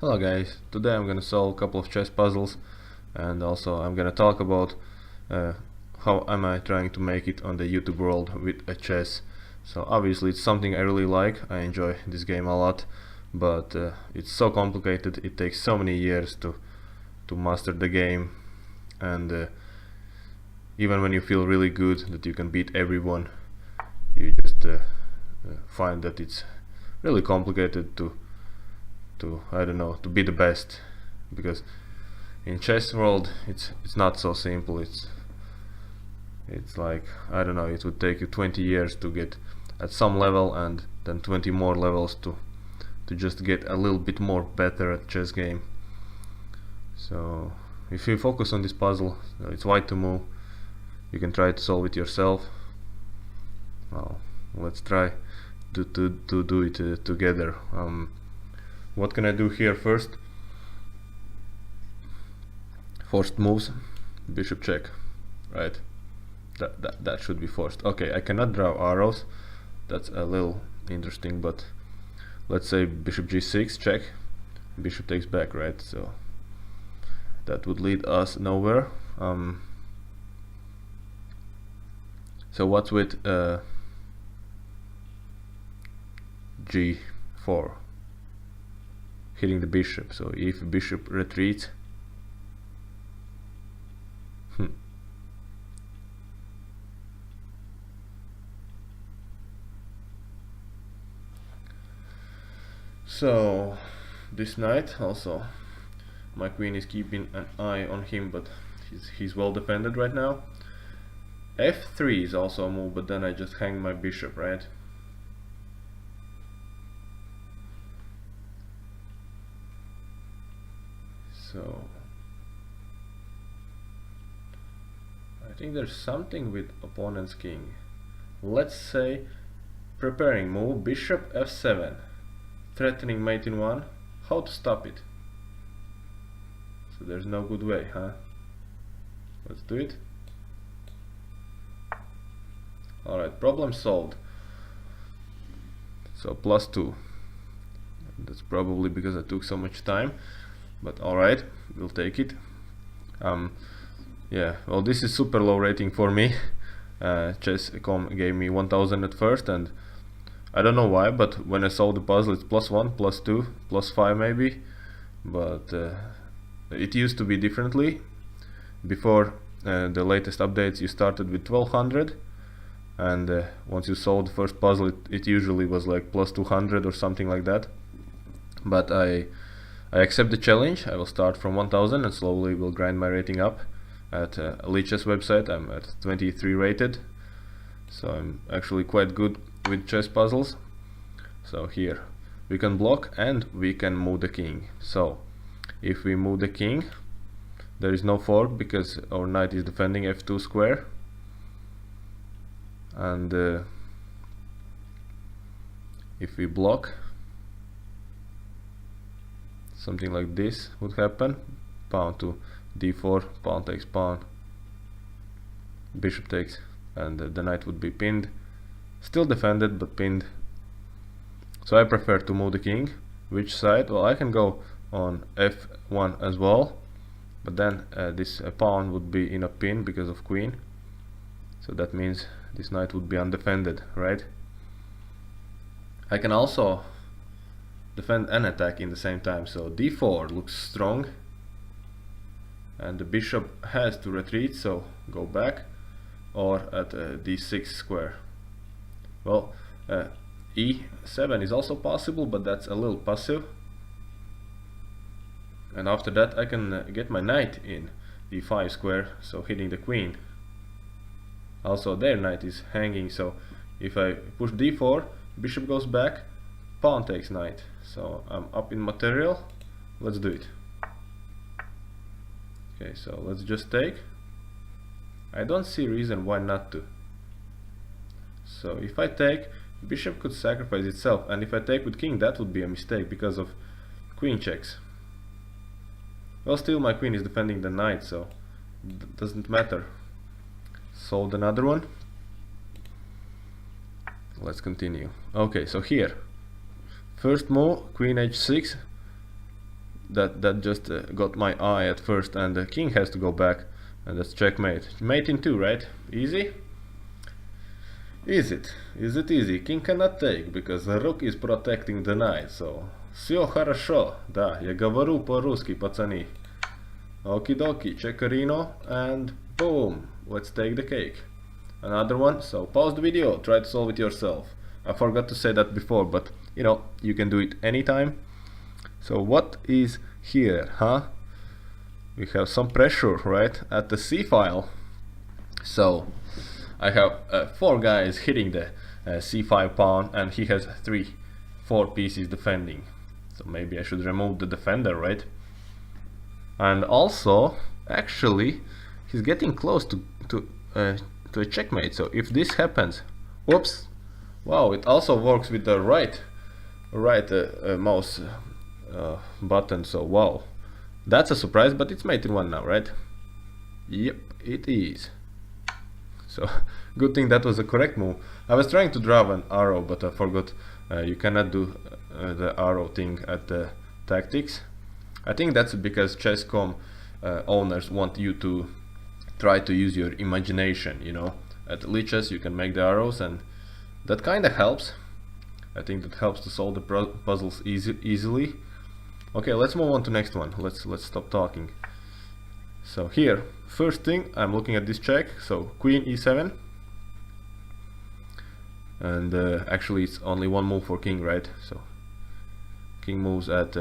Hello guys, today I'm gonna solve a couple of chess puzzles, and also I'm gonna talk about uh, how am I trying to make it on the YouTube world with a chess. So obviously it's something I really like, I enjoy this game a lot, but it's so complicated, it takes so many years to master the game, and even when you feel really good that you can beat everyone, you just find that it's really complicated to I don't know, to be the best, because in chess world it's not so simple. It's like, I don't know, it would take you 20 years to get at some level, and then 20 more levels to just get a little bit more better at chess game. So if you focus on this puzzle, it's white to move, you can try to solve it yourself. Well, let's try to do it together. What can I do here first? Forced moves, bishop check, right? That should be forced. Okay, I cannot draw arrows, that's a little interesting, but let's say bishop g6 check, bishop takes back, right? So that would lead us nowhere. So what's with g4? Hitting the bishop. So if bishop retreats, so this knight also, my queen is keeping an eye on him, but he's well defended right now. f3 is also a move, but then I just hang my bishop, right? So I think there's something with opponent's king. Let's say preparing move bishop f7, threatening mate in one. How to stop it? So there's no good way, huh? Let's do it. Alright, problem solved. So +2. That's probably because I took so much time, but alright, we'll take it. Yeah, well, this is super low rating for me. Chess.com gave me 1000 at first, and I don't know why, but when I solved the puzzle it's +1, +2, +5 maybe, but it used to be differently. Before the latest updates you started with 1200, and once you solved the first puzzle it usually was like +200 or something like that. But I accept the challenge. I will start from 1000 and slowly will grind my rating up. At Lichess website I'm at 23 rated, so I'm actually quite good with chess puzzles. So here we can block and we can move the king. So if we move the king, there is no fork because our knight is defending f2 square, and if we block, something like this would happen. Pawn to d4, pawn takes pawn, bishop takes, and the knight would be pinned. Still defended, but pinned. So I prefer to move the king. Which side? Well, I can go on f1 as well, but then this pawn would be in a pin because of queen. So that means this knight would be undefended, right? I can also defend and attack in the same time. So d4 looks strong, and the bishop has to retreat, so go back, or at d6 square. Well, e7 is also possible, but that's a little passive. And after that I can get my knight in d5 square, so hitting the queen. Also their knight is hanging, so if I push d4, bishop goes back, pawn takes knight. So I'm up in material. Let's do it. Okay, so let's just take. I don't see reason why not to. So if I take, bishop could sacrifice itself, and if I take with king that would be a mistake because of queen checks. Well, still my queen is defending the knight, so it doesn't matter. Solved another one. Let's continue. Okay, so here first move queen h6, that just got my eye at first, and the king has to go back, and that's checkmate. Mate in 2, right? Easy? Is it? Is it easy? King cannot take, because the rook is protecting the knight, so... Всё хорошо. Да, я говорю по-русски, пацаны. Okie-dokie, checkerino, and boom! Let's take the cake. Another one, so pause the video, try to solve it yourself. I forgot to say that before, but you know, you can do it anytime. So what is here, huh? We have some pressure, right, at the c-file. So I have 4 guys hitting the c5 pawn, and he has 4 pieces defending. So maybe I should remove the defender, right? And also, actually, he's getting close to a checkmate. So if this happens, whoops! Wow, it also works with the right mouse button. So wow, that's a surprise. But it's mate in 1 now, right? Yep, it is. So good thing that was a correct move. I was trying to draw an arrow, but I forgot you cannot do the arrow thing at the tactics. I think that's because chess.com owners want you to try to use your imagination, you know. At Lichess you can make the arrows, and that kinda helps. I think that helps to solve the puzzles easily. Okay, let's move on to next one. Let's stop talking. So here, first thing, I'm looking at this check. So queen e7, and actually it's only 1 move for king, right? So king moves at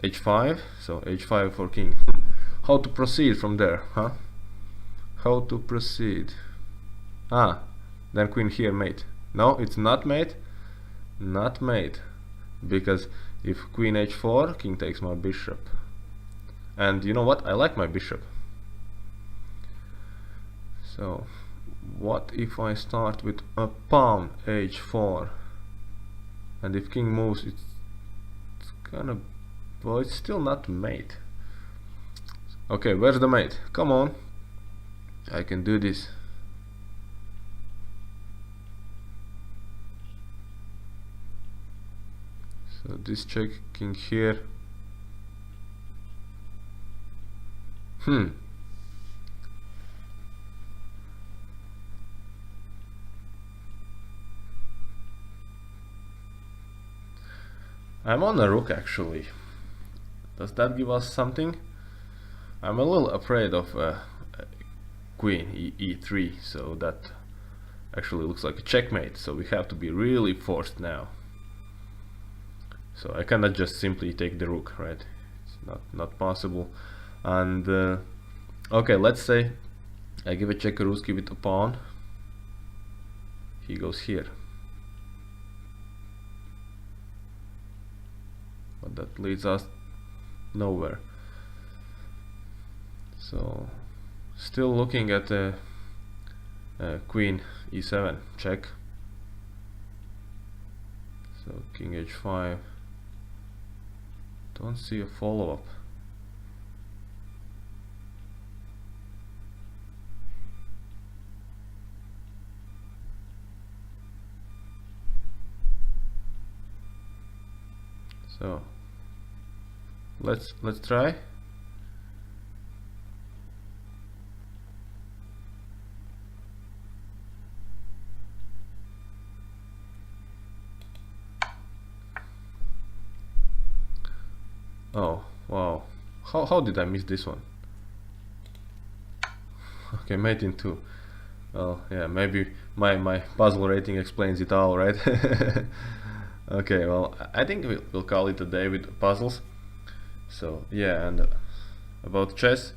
h5, so h5 for king. How to proceed from there, huh? How to proceed? Ah, then queen here, mate. No, it's not mate. Not mate, because if queen h4, king takes my bishop. And you know what? I like my bishop. So what if I start with a pawn h4, and if king moves, it's gonna... Well, it's still not mate. Okay, where's the mate? Come on, I can do this. So this check, king here. I'm on a rook actually. Does that give us something? I'm a little afraid of queen e3, so that actually looks like a checkmate, so we have to be really forced now. So I cannot just simply take the rook, right? It's not possible. And okay, let's say I give a Chekhoruski with a pawn. He goes here, but that leads us nowhere. So still looking at the queen e7 check. So king h5. Don't see a follow-up. So let's try. Oh wow, how did I miss this one? Okay, mate in 2. Well, yeah, maybe my puzzle rating explains it all, right? Okay, well, I think we'll call it a day with puzzles. So yeah, and about chess,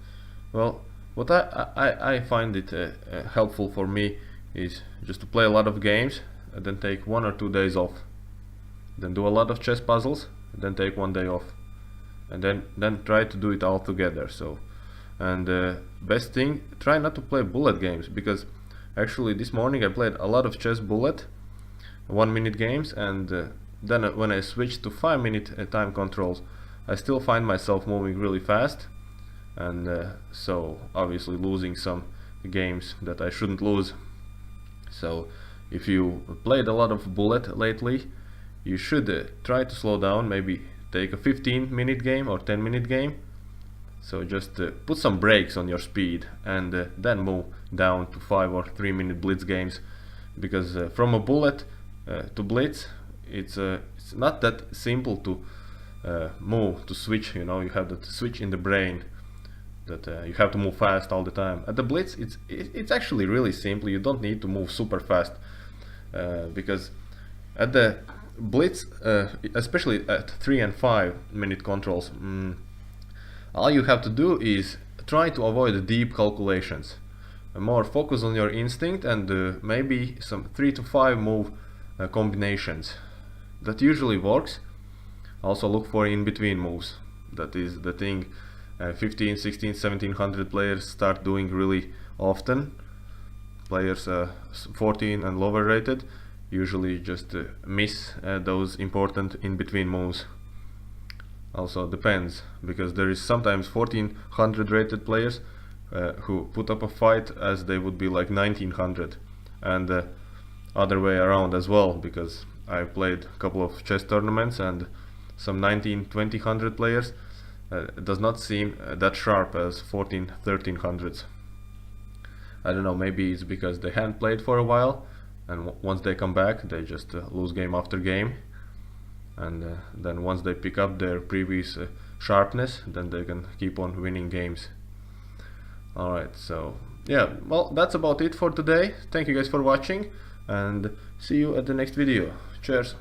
well, what I find it helpful for me is just to play a lot of games and then take 1 or 2 days off, then do a lot of chess puzzles, and then take 1 day off, and then try to do it all together. So, and best thing, try not to play bullet games, because actually this morning I played a lot of chess bullet 1-minute games, and then when I switched to 5-minute time controls, I still find myself moving really fast, and so obviously losing some games that I shouldn't lose. So if you played a lot of bullet lately, you should try to slow down, maybe take a 15-minute game or 10-minute game. So just put some brakes on your speed and then move down to 5 or 3-minute blitz games, because from a bullet to blitz, it's not that simple to move, to switch. You know, you have that switch in the brain that you have to move fast all the time. At the blitz, it's actually really simple. You don't need to move super fast, because at the blitz, especially at 3 and 5-minute controls, all you have to do is try to avoid deep calculations. More focus on your instinct and maybe some 3 to 5 move combinations. That usually works. Also look for in-between moves. That is the thing 15, 16, 1700 players start doing really often. Players 14 and lower rated usually just miss those important in-between moves. Also depends, because there is sometimes 1400 rated players who put up a fight as they would be like 1900, and other way around as well, because I played a couple of chess tournaments and some 19-2000 players does not seem that sharp as 1300s. I don't know, maybe it's because they hadn't played for a while, and once they come back they just lose game after game, and then once they pick up their previous sharpness, then they can keep on winning games. Alright, so yeah, well, that's about it for today. Thank you guys for watching, and see you at the next video. Cheers!